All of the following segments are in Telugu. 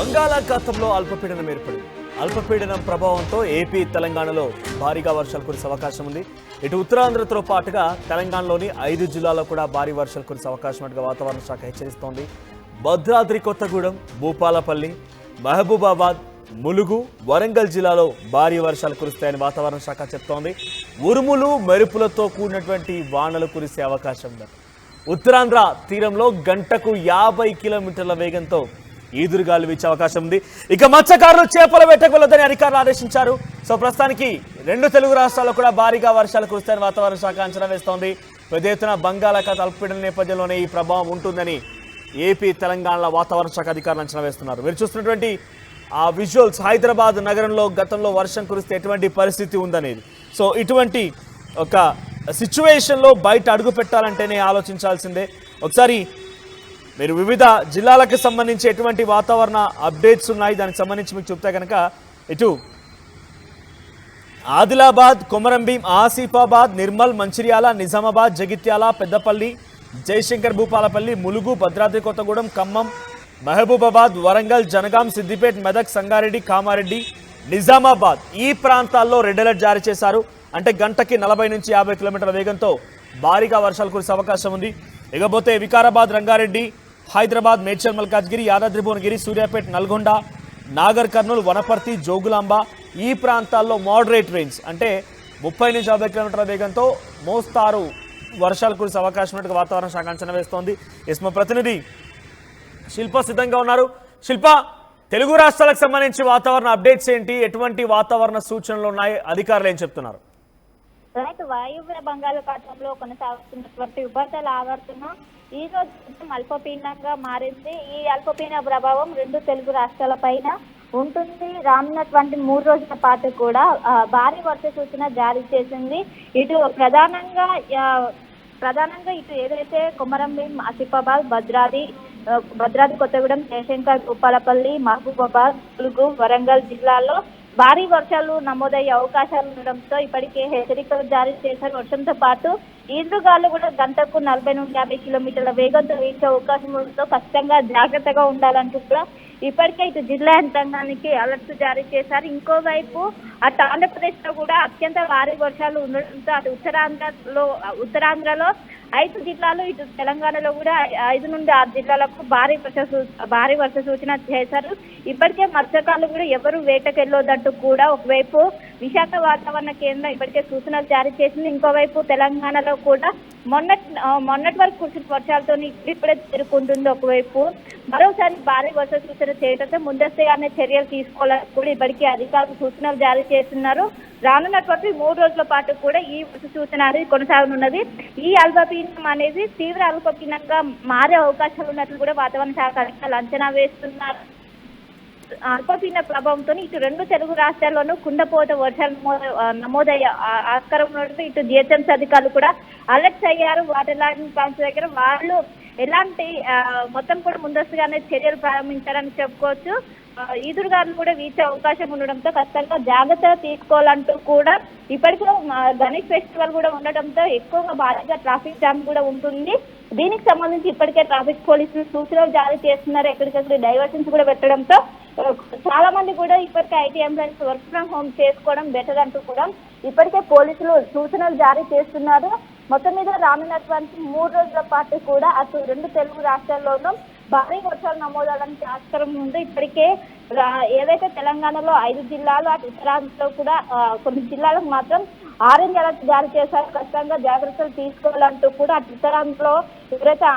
బంగాళాఖాతంలో అల్పపీడనం ఏర్పడింది. అల్పపీడనం ప్రభావంతో ఏపీ తెలంగాణలో భారీగా వర్షాలు కురిసే అవకాశం ఉంది. ఇటు ఉత్తరాంధ్రతో పాటుగా తెలంగాణలోని 5 జిల్లాల్లో కూడా భారీ వర్షాలు కురిసే అవకాశం ఉన్నట్టుగా వాతావరణ శాఖ హెచ్చరిస్తోంది. భద్రాద్రి కొత్తగూడెం, భూపాలపల్లి, మహబూబాబాద్, ములుగు, వరంగల్ జిల్లాలో భారీ వర్షాలు కురుస్తాయని వాతావరణ శాఖ చెప్తోంది. ఉరుములు మెరుపులతో కూడినటువంటి వానలు కురిసే అవకాశం ఉంది. ఉత్తరాంధ్ర తీరంలో గంటకు 50 కిలోమీటర్ల వేగంతో ఈదురుగాలు వీచే అవకాశం ఉంది. ఇక మత్స్యకారులు చేపల వేటకు వెళ్ళొద్దని అధికారులు ఆదేశించారు. సో ప్రస్తుతానికి 2 తెలుగు రాష్ట్రాల్లో కూడా భారీగా వర్షాలు కురుస్తాయని వాతావరణ శాఖ అంచనా వేస్తోంది. పెద్ద ఎత్తున బంగాళాఖాత అల్పపీడన నేపథ్యంలోనే ఈ ప్రభావం ఉంటుందని ఏపీ తెలంగాణ వాతావరణ శాఖ అధికారులు అంచనా వేస్తున్నారు. మీరు చూస్తున్నటువంటి ఆ విజువల్స్ హైదరాబాద్ నగరంలో గతంలో వర్షం కురిస్తే ఎటువంటి పరిస్థితి ఉందనేది. సో ఇటువంటి ఒక సిచ్యువేషన్లో బయట అడుగు పెట్టాలంటేనే ఆలోచించాల్సిందే. ఒకసారి మీరు వివిధ జిల్లాలకు సంబంధించి ఎటువంటి వాతావరణ అప్డేట్స్ ఉన్నాయి దానికి సంబంధించి మీకు చెప్తే కనుక ఇటు ఆదిలాబాద్, కొమరంభీం, ఆసిఫాబాద్, నిర్మల్, మంచిర్యాల, నిజామాబాద్, జగిత్యాల, పెద్దపల్లి, జయశంకర్, భూపాలపల్లి, ములుగు, భద్రాద్రి కొత్తగూడెం, ఖమ్మం, మహబూబాబాద్, వరంగల్, జనగాం, సిద్దిపేట్, మెదక్, సంగారెడ్డి, కామారెడ్డి, నిజామాబాద్ ఈ ప్రాంతాల్లో రెడ్ అలర్ట్ జారీ చేశారు. అంటే గంటకి 40 నుంచి 50 కిలోమీటర్ల వేగంతో భారీగా వర్షాలు కురిసే అవకాశం ఉంది. ఇకపోతే వికారాబాద్, రంగారెడ్డి, హైదరాబాద్, మేడ్చల్, మల్కాజ్గిరి, యాదాద్రి భువనగిరి, సూర్యాపేట్, నల్గొండ, నాగర్ కర్నూలు, వనపర్తి, జోగులాంబ ఈ ప్రాంతాల్లో మోడరేట్ రేంజ్ అంటే 30 నుంచి 50 కిలోమీటర్ల వేగంతో మోస్తారు వర్షాలు కురిసే అవకాశం ఉన్నట్టుగా వాతావరణ శాఖ అంచనా వేస్తోంది. మా ప్రతినిధి శిల్ప సిద్ధంగా ఉన్నారు. శిల్ప, తెలుగు రాష్ట్రాలకు సంబంధించి వాతావరణ అప్డేట్స్ ఏంటి? ఎటువంటి వాతావరణ సూచనలు ఉన్నాయి? అధికారులు ఏం చెప్తున్నారు? వాయువ్య బంగాళాఖాతంలో కొనసాగుతున్నటువంటి ఉపరితల ఆవర్తనం ఈ రోజు అల్పపీడనంగా మారింది. ఈ అల్పపీడన ప్రభావం 2 తెలుగు రాష్ట్రాల పైన ఉంటుంది. రానున్నటువంటి 3 రోజుల పాటు కూడా భారీ వర్ష సూచన జారీ చేసింది. ఇటు ప్రధానంగా ఇటు ఏదైతే కొమరంభీం, ఆసిఫాబాద్, భద్రాద్రి కొత్తగూడెం, జయశంకర్, భూపాలపల్లి, మహబూబాబాద్, ములుగు, వరంగల్ జిల్లాల్లో భారీ వర్షాలు నమోదయ్యే అవకాశాలు ఉండడంతో ఇప్పటికే హెచ్చరికలు జారీ చేశారు. వర్షంతో పాటు ఈదురుగాలు కూడా గంటకు 40 నుంచి 50 కిలోమీటర్ల వేగంతో వీచే అవకాశం ఉండడంతో ఖచ్చితంగా జాగ్రత్తగా ఉండాలంటూ కూడా ఇప్పటికే ఇటు జిల్లా యంత్రాంగానికి అలర్ట్ జారీ చేశారు. ఇంకోవైపు అటు ఆంధ్రప్రదేశ్ లో కూడా అత్యంత భారీ వర్షాలు ఉండడంతో అటు ఉత్తరాంధ్రలో 5 జిల్లాలు, ఇటు తెలంగాణలో కూడా 5 నుండి 6 జిల్లాలకు భారీ వర్ష సూచన చేశారు. ఇప్పటికే మత్స్యకారులు కూడా ఎవరు వేటకెళ్ళొద్దంటూ కూడా ఒకవైపు విశాఖ వాతావరణ కేంద్రం ఇప్పటికే సూచనలు జారీ చేసింది. ఇంకోవైపు తెలంగాణలో కూడా మొన్నటి వరకు కురిసిన వర్షాలతో ఇప్పుడే చేరుకుంటుంది. ఒకవైపు మరోసారి భారీ వర్ష సూచన చేయడంతో ముందస్తుగానే చర్యలు తీసుకోవాలని కూడా ఇప్పటికే అధికారులు సూచనలు జారీ చేస్తున్నారు. రానున్నటువంటి 3 రోజుల పాటు కూడా ఈ వర్ష సూచన అనేది కొనసాగనున్నది. ఈ అల్పపీడనం అనేది తీవ్ర అల్పపీడనంగా మారే అవకాశాలు ఉన్నట్లు కూడా వాతావరణ శాఖ అధికారులు అంచనా వేస్తున్నారు. అల్పపీడన ప్రభావంతో ఇటు 2 తెలుగు రాష్ట్రాల్లోనూ కుండపోత వర్షాలు నమోదయ్యే ఆస్కారం ఉండడంతో ఇటు జిహెచ్ఎంసీ అధికారులు కూడా అలర్ట్ అయ్యారు. వాటర్ లాగింగ్ ప్లాంట్స్ దగ్గర వాళ్ళు ఎలాంటి మొత్తం కూడా ముందస్తుగానే చర్యలు ప్రారంభించారని చెప్పుకోవచ్చు. ఈదురుగాలు కూడా వీచే అవకాశం ఉండడంతో ఖచ్చితంగా జాగ్రత్తగా తీసుకోవాలంటూ కూడా ఇప్పటికే గణేష్ ఫెస్టివల్ కూడా ఉండడంతో ఎక్కువగా భారీగా ట్రాఫిక్ జామ్ కూడా ఉంటుంది. దీనికి సంబంధించి ఇప్పటికే ట్రాఫిక్ పోలీసులు సూచనలు జారీ చేస్తున్నారు. ఎక్కడికక్కడ డైవర్షన్స్ కూడా పెట్టడంతో చాలా మంది కూడా ఇప్పటికే IT employees work from home చేసుకోవడం బెటర్ అంటూ కూడా ఇప్పటికే పోలీసులు సూచనలు జారీ చేస్తున్నారు. మొత్తం మీద రానున్నటువంటి 3 రోజుల పాటు కూడా అటు 2 తెలుగు రాష్ట్రాల్లోనూ భారీ వర్షాలు నమోదవడానికి ఆస్కారం ఉంది. ఇప్పటికే ఏదైతే తెలంగాణలో 5 జిల్లాలు, అటు ఉత్తరాంధ్రలో కూడా కొన్ని జిల్లాలకు మాత్రం ఆరెంజ్ అలర్ట్ జారీ చేశారు. ఖచ్చితంగా జాగ్రత్తలు తీసుకోవాలంటూ కూడా అటు ఉత్తరాంధ్రలో ఎవరైతే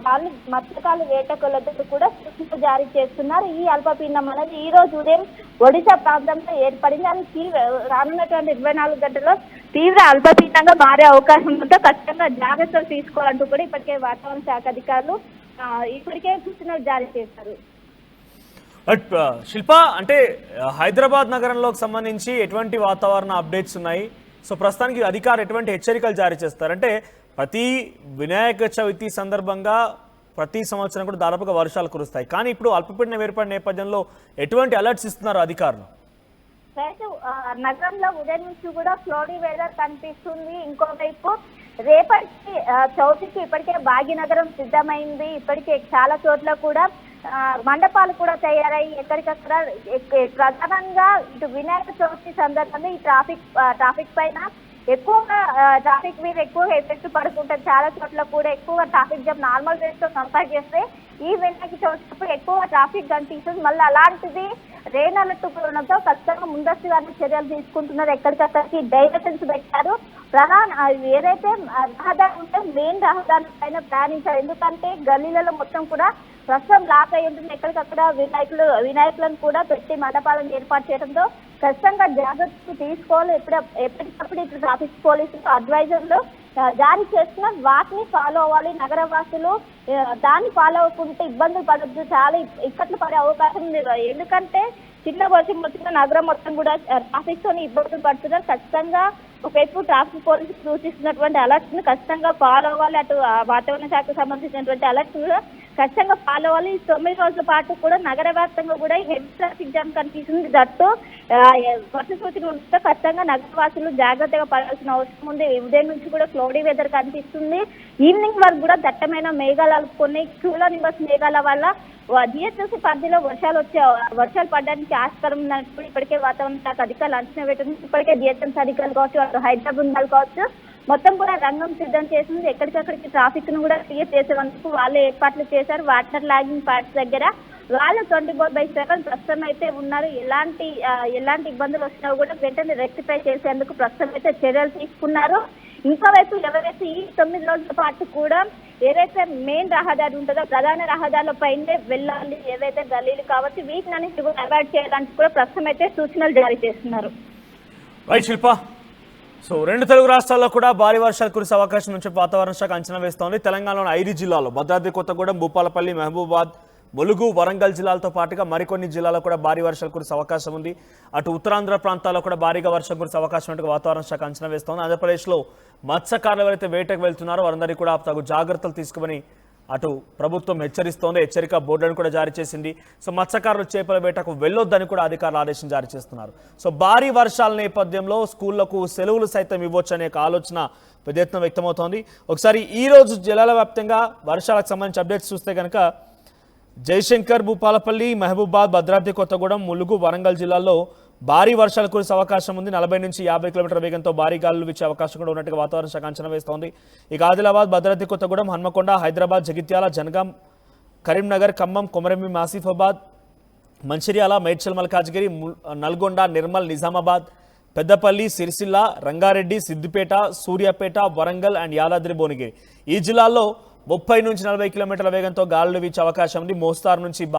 వాళ్ళు మత్స్యకారులు వేటకొల్లతో కూడా సూచనలు జారీ చేస్తున్నారు. ఈ అల్పపీడనం అనేది ఈ రోజు ఉదయం ఒడిశా ప్రాంతంలో ఏర్పడింది. అది రానున్నటువంటి 24 గంటల్లో తీవ్ర అల్పపీడనంగా మారే అవకాశం ఉంటే ఖచ్చితంగా జాగ్రత్తలు తీసుకోవాలంటూ కూడా ఇప్పటికే వాతావరణ శాఖ అధికారులు ఇప్పటికే సూచనలు జారీ చేశారు. శిల్ప, అంటే హైదరాబాద్ నగరంలోకి సంబంధించి ఎటువంటి వాతావరణ అప్డేట్స్ ఉన్నాయి? సో ప్రస్తుతానికి అధికారులు ఎటువంటి హెచ్చరికలు జారీ చేస్తారంటే ప్రతి వినాయక చవితి సందర్భంగా ప్రతి సంవత్సరం కూడా దాదాపుగా వర్షాలు కురుస్తాయి. కానీ ఇప్పుడు అల్పపీడనం ఏర్పడిన నేపథ్యంలో ఎటువంటి అలర్ట్స్ ఇస్తున్నారు అధికారులు? నగరంలో ఉదయం నుంచి కూడా క్లౌడీ వెదర్ కనిపిస్తుంది. ఇంకోవైపు రేపటికి చవితికి ఇప్పటికే భాగ్యనగరం సిద్ధమైంది. ఇప్పటికే చాలా చోట్ల కూడా మండపాలు కూడా తయారయ్యి ఎక్కడికక్కడ ప్రధానంగా ఇటు వినాయక చవితి సందర్భంగా ఈ ట్రాఫిక్ పైన ఎక్కువగా ట్రాఫిక్ మీద ఎక్కువగా ఎఫెక్ట్ పడుకుంటారు. చాలా చోట్ల కూడా ఎక్కువగా ట్రాఫిక్ జామ్ నార్మల్ రేస్ తో కంపేర్ చేస్తే ఈ వినాయక చవితి ఎక్కువ ట్రాఫిక్ కనిపిస్తుంది. మళ్ళీ అలాంటిది రెయిన్ అలర్ట్ ఉండడంతో ఖచ్చితంగా ముందస్తుగానే చర్యలు తీసుకుంటున్నారు. ఎక్కడికక్కడికి డైవర్షన్స్ పెట్టారు. ఏదైతే రహదారి ఉంటే మెయిన్ రహదారి పైన ప్రయాణించారు. ఎందుకంటే గల్లీలలో మొత్తం కూడా ప్రస్తుతం లాక్ అయి ఉంటుంది. ఎక్కడికక్కడ వినాయకులను కూడా పెట్టి మండపాలను ఏర్పాటు చేయడంతో ఖచ్చితంగా జాగ్రత్తలు తీసుకోవాలి. ఎప్పటికప్పుడు ఇటు ట్రాఫిక్ పోలీసులు అడ్వైజర్లు జారీ చేస్తున్న వాటిని ఫాలో అవ్వాలి. నగర వాసులు దాన్ని ఫాలో అవ్వకుంటే ఇబ్బందులు పడద్దు, చాలా ఇక్కట్లు పడే అవకాశం ఉంది. ఎందుకంటే చిన్న వర్షం వచ్చిన నగరం మొత్తం కూడా ట్రాఫిక్ తోని ఇబ్బందులు పడుతున్నారు. ఖచ్చితంగా ఒకవైపు ట్రాఫిక్ పోలీసులు సూచిస్తున్నటువంటి అలర్ట్స్ ని ఖచ్చితంగా ఫాలో అవ్వాలి. అటు వాతావరణ శాఖకు సంబంధించినటువంటి అలర్ట్స్ కూడా ఖచ్చితంగా ఫాలో అవ్వాలి. ఈ 9 రోజుల పాటు కూడా నగర వ్యాప్తంగా కూడా హెవీ ట్రాఫిక్ జామ్ కనిపిస్తుంది. దట్టు వర్ష సూచన ఉంటే ఖచ్చితంగా నగరవాసులు జాగ్రత్తగా పడాల్సిన అవసరం ఉంది. ఉదయం నుంచి కూడా క్లౌడీ వెదర్ కనిపిస్తుంది. ఈవినింగ్ వరకు కూడా దట్టమైన మేఘాలు అలుపుకొని క్యూలో నింబస్ మేఘాల వల్ల జిహెచ్ఎంసీ పరిధిలో వర్షాలు పడడానికి ఆస్కారం ఉన్నప్పుడు ఇప్పటికే వాతావరణ శాఖ అధికారులు అంచనా పెట్టింది. ఇప్పటికే జిహెచ్ఎంసీ అధికారులు కావచ్చు, అటు హైదరాబాద్ బృందాలు కావచ్చు, మొత్తం కూడా రంగం సిద్ధం చేసింది. ఎక్కడికక్కడికి ట్రాఫిక్ ను కూడా క్లియర్ చేసేందుకు వాళ్ళే ఏర్పాట్లు చేశారు. వాటర్ లాగింగ్ పార్ట్స్ దగ్గర వాళ్ళు 24/7 ప్రస్తుతం అయితే ఉన్నారు. ఎలాంటి ఇబ్బందులు వచ్చినా కూడా వెంటనే రెక్టిఫై చేసేందుకు ప్రస్తుతం అయితే చర్యలు తీసుకున్నారు. ఇంకోవైపు ఎవరైతే ఈ 9 రోజుల పాటు కూడా ఏదైతే మెయిన్ రహదారి ఉంటుందో ప్రధాన రహదారుల పైనే వెళ్ళాలి, ఏవైతే గల్లీలు కావచ్చు వీటిని కూడా అవాయిడ్ చేయడానికి కూడా ప్రస్తుతం అయితే సూచనలు జారీ చేస్తున్నారు. రైట్ శిల్ప. సో 2 తెలుగు రాష్ట్రాల్లో కూడా భారీ వర్షాలు కురిసే అవకాశం నుంచి వాతావరణ శాఖ అంచనా వేస్తోంది. తెలంగాణలోని 5 జిల్లాల్లో భద్రాద్రి కొత్తగూడెం, భూపాలపల్లి, మహబూబాద్, ములుగు, వరంగల్ జిల్లాలతో పాటుగా మరికొన్ని జిల్లాల్లో కూడా భారీ వర్షాలు కురిసే అవకాశం ఉంది. అటు ఉత్తరాంధ్ర ప్రాంతాల్లో కూడా భారీగా వర్షం కురిసే అవకాశం ఉన్నట్టుగా వాతావరణ శాఖ అంచనా వేస్తోంది. ఆంధ్రప్రదేశ్లో మత్స్యకారులు ఎవరైతే వేటకు వెళ్తున్నారో వారందరికీ కూడా తగు జాగ్రత్తలు తీసుకుని అటు ప్రభుత్వం హెచ్చరిస్తోంది. హెచ్చరిక బోర్డులను కూడా జారీ చేసింది. సో మత్స్యకారులు చేపల వేటకు వెళ్ళొద్దని కూడా అధికారులు ఆదేశం జారీ చేస్తున్నారు. సో భారీ వర్షాల నేపథ్యంలో స్కూళ్లకు సెలవులు సైతం ఇవ్వచ్చు అనే ఆలోచన పెద్ద ఎత్తున వ్యక్తమవుతోంది. ఒకసారి ఈ రోజు జిల్లాల వ్యాప్తంగా వర్షాలకు సంబంధించి అప్డేట్స్ చూస్తే కనుక జయశంకర్, భూపాలపల్లి, మహబూబాద్, భద్రాద్రి కొత్తగూడెం, ములుగు, వరంగల్ జిల్లాల్లో భారీ వర్షాలు కురిసే అవకాశం ఉంది. 40 నుంచి 50 కిలోమీటర్ల వేగంతో భారీ గాలులు వీచే అవకాశం కూడా ఉన్నట్టుగా వాతావరణ శాఖ అంచనా వేస్తోంది. ఇక ఆదిలాబాద్, భద్రాద్రి కొత్తగూడెం, హన్మకొండ, హైదరాబాద్, జగిత్యాల, జనగాం, కరీంనగర్, ఖమ్మం, కొమరంభీం, ఆసిఫాబాద్, మంచిర్యాల, మేడ్చల్ మల్కాజ్గిరి, నల్గొండ, నిర్మల్, నిజామాబాద్, పెద్దపల్లి, సిరిసిల్ల, రంగారెడ్డి, సిద్దిపేట, సూర్యాపేట, వరంగల్ అండ్ యాదాద్రి భువనగిరి ఈ జిల్లాల్లో 30 నుంచి 40 కిలోమీటర్ల వేగంతో గాలులు వీచే అవకాశం ఉంది. మోస్తారు నుంచి